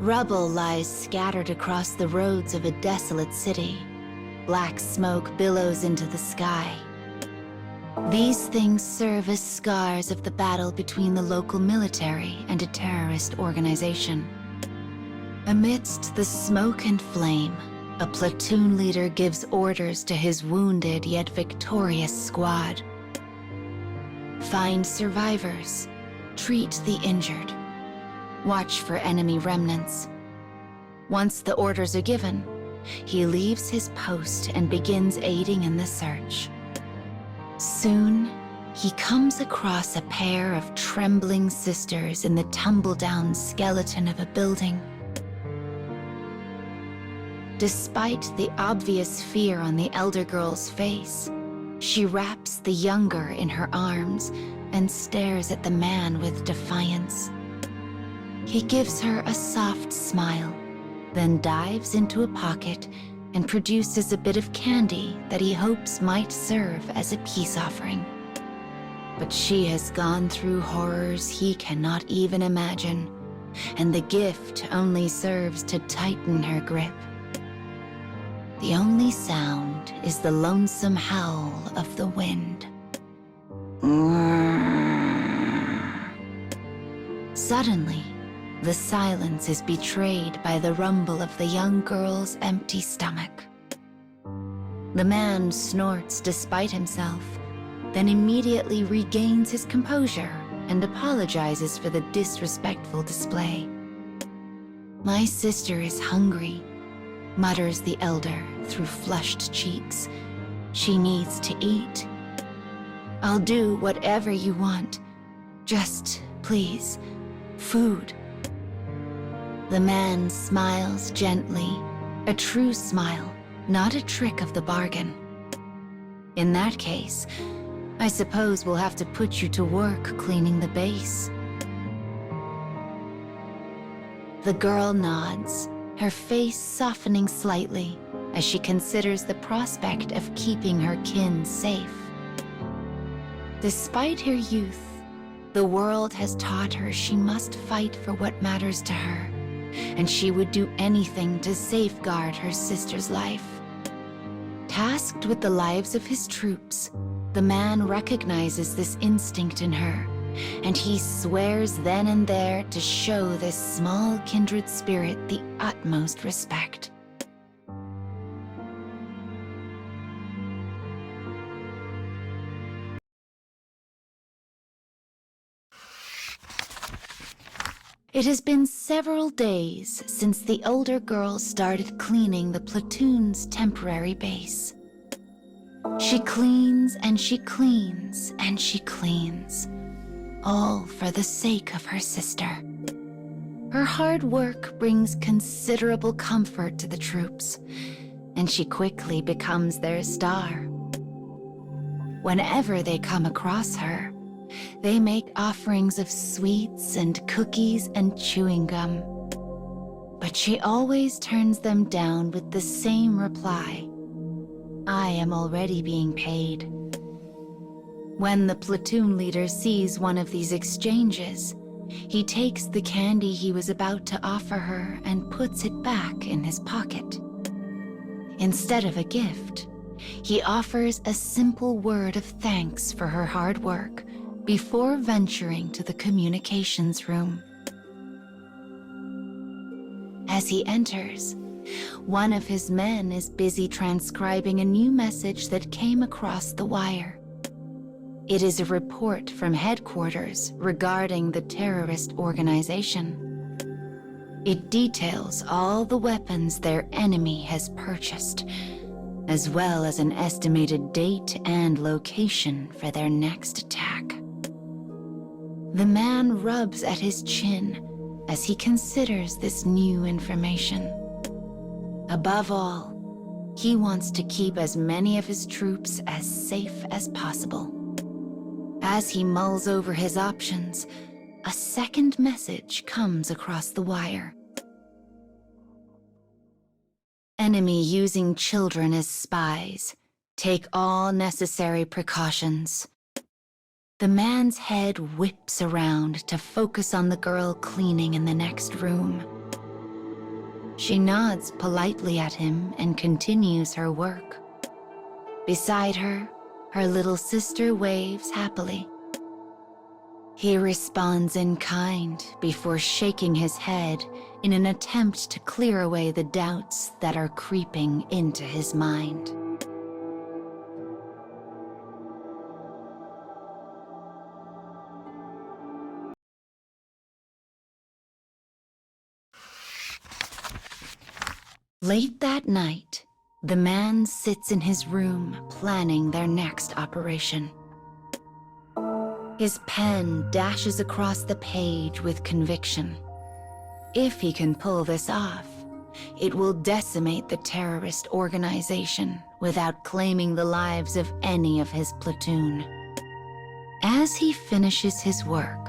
Rubble lies scattered across the roads of a desolate city. Black smoke billows into the sky. These things serve as scars of the battle between the local military and a terrorist organization. Amidst the smoke and flame, a platoon leader gives orders to his wounded yet victorious squad. Find survivors, treat the injured, watch for enemy remnants. Once the orders are given, he leaves his post and begins aiding in the search. Soon, he comes across a pair of trembling sisters in the tumble-down skeleton of a building. Despite the obvious fear on the elder girl's face, she wraps the younger in her arms and stares at the man with defiance. He gives her a soft smile, then dives into a pocket and produces a bit of candy that he hopes might serve as a peace offering. But she has gone through horrors he cannot even imagine, and the gift only serves to tighten her grip. The only sound is the lonesome howl of the wind. Suddenly, the silence is betrayed by the rumble of the young girl's empty stomach. The man snorts despite himself, then immediately regains his composure and apologizes for the disrespectful display. "My sister is hungry," mutters the elder through flushed cheeks. "She needs to eat. I'll do whatever you want. Just, please, food." The man smiles gently, a true smile, not a trick of the bargain. "In that case, I suppose we'll have to put you to work cleaning the base." The girl nods, her face softening slightly as she considers the prospect of keeping her kin safe. Despite her youth, the world has taught her she must fight for what matters to her, and she would do anything to safeguard her sister's life. Tasked with the lives of his troops, the man recognizes this instinct in her, and he swears then and there to show this small kindred spirit the utmost respect. It has been several days since the older girl started cleaning the platoon's temporary base. She cleans and she cleans and she cleans, all for the sake of her sister. Her hard work brings considerable comfort to the troops, and she quickly becomes their star. Whenever they come across her, they make offerings of sweets and cookies and chewing gum. But she always turns them down with the same reply: "I am already being paid." When the platoon leader sees one of these exchanges, he takes the candy he was about to offer her and puts it back in his pocket. Instead of a gift, he offers a simple word of thanks for her hard work before venturing to the communications room. As he enters, one of his men is busy transcribing a new message that came across the wire. It is a report from headquarters regarding the terrorist organization. It details all the weapons their enemy has purchased, as well as an estimated date and location for their next attack. The man rubs at his chin as he considers this new information. Above all, he wants to keep as many of his troops as safe as possible. As he mulls over his options, a second message comes across the wire. "Enemy using children as spies. Take all necessary precautions." The man's head whips around to focus on the girl cleaning in the next room. She nods politely at him and continues her work. Beside her, her little sister waves happily. He responds in kind before shaking his head in an attempt to clear away the doubts that are creeping into his mind. Late that night, the man sits in his room planning their next operation. His pen dashes across the page with conviction. If he can pull this off, it will decimate the terrorist organization without claiming the lives of any of his platoon. As he finishes his work,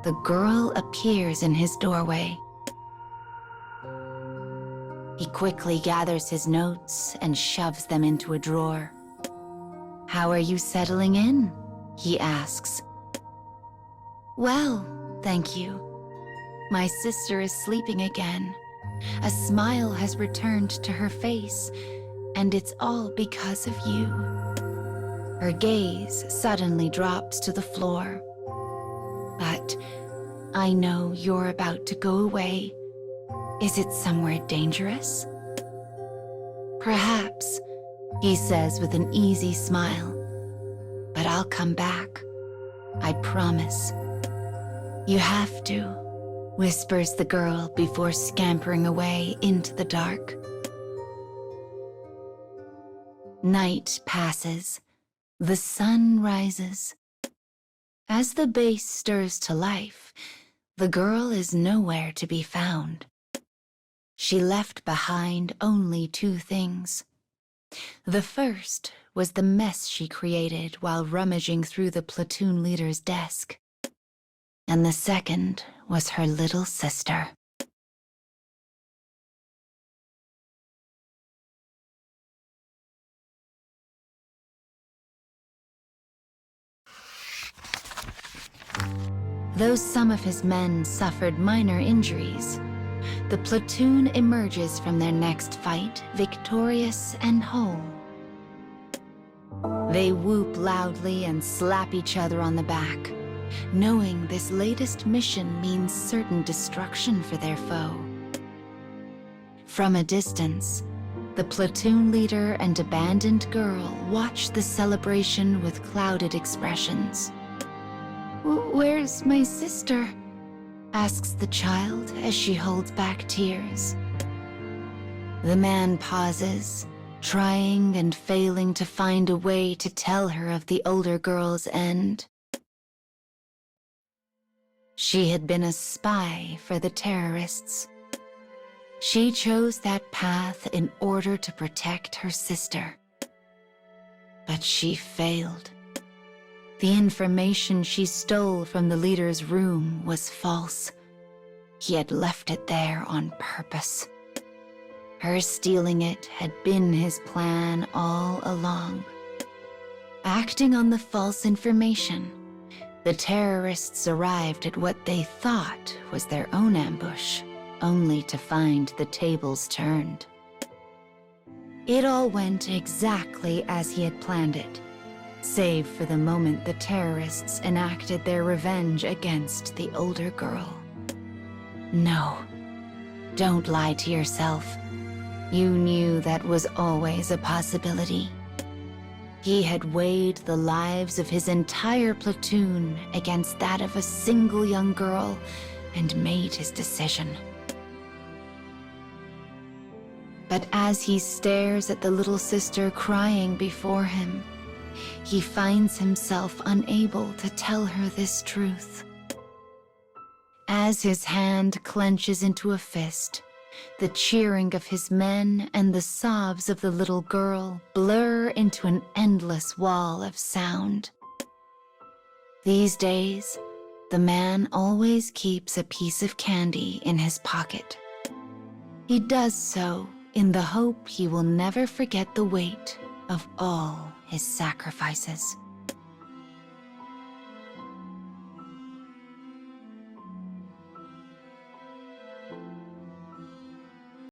the girl appears in his doorway. He quickly gathers his notes and shoves them into a drawer. "How are you settling in?" he asks. "Well, thank you. My sister is sleeping again. A smile has returned to her face, and it's all because of you." Her gaze suddenly drops to the floor. "But I know you're about to go away. Is it somewhere dangerous?" "Perhaps," he says with an easy smile. "But I'll come back. I promise." "You have to," whispers the girl before scampering away into the dark. Night passes. The sun rises. As the base stirs to life, the girl is nowhere to be found. She left behind only two things. The first was the mess she created while rummaging through the platoon leader's desk. And the second was her little sister. Though some of his men suffered minor injuries, the platoon emerges from their next fight victorious and whole. They whoop loudly and slap each other on the back, knowing this latest mission means certain destruction for their foe. From a distance, the platoon leader and abandoned girl watch the celebration with clouded expressions. "Where's my sister?" asks the child as she holds back tears. The man pauses, trying and failing to find a way to tell her of the older girl's end. She had been a spy for the terrorists. She chose that path in order to protect her sister. But she failed. The information she stole from the leader's room was false. He had left it there on purpose. Her stealing it had been his plan all along. Acting on the false information, the terrorists arrived at what they thought was their own ambush, only to find the tables turned. It all went exactly as he had planned it, save for the moment the terrorists enacted their revenge against the older girl. No, don't lie to yourself. You knew that was always a possibility. He had weighed the lives of his entire platoon against that of a single young girl and made his decision. But as he stares at the little sister crying before him, he finds himself unable to tell her this truth. As his hand clenches into a fist, the cheering of his men and the sobs of the little girl blur into an endless wall of sound. These days, the man always keeps a piece of candy in his pocket. He does so in the hope he will never forget the weight of all his sacrifices.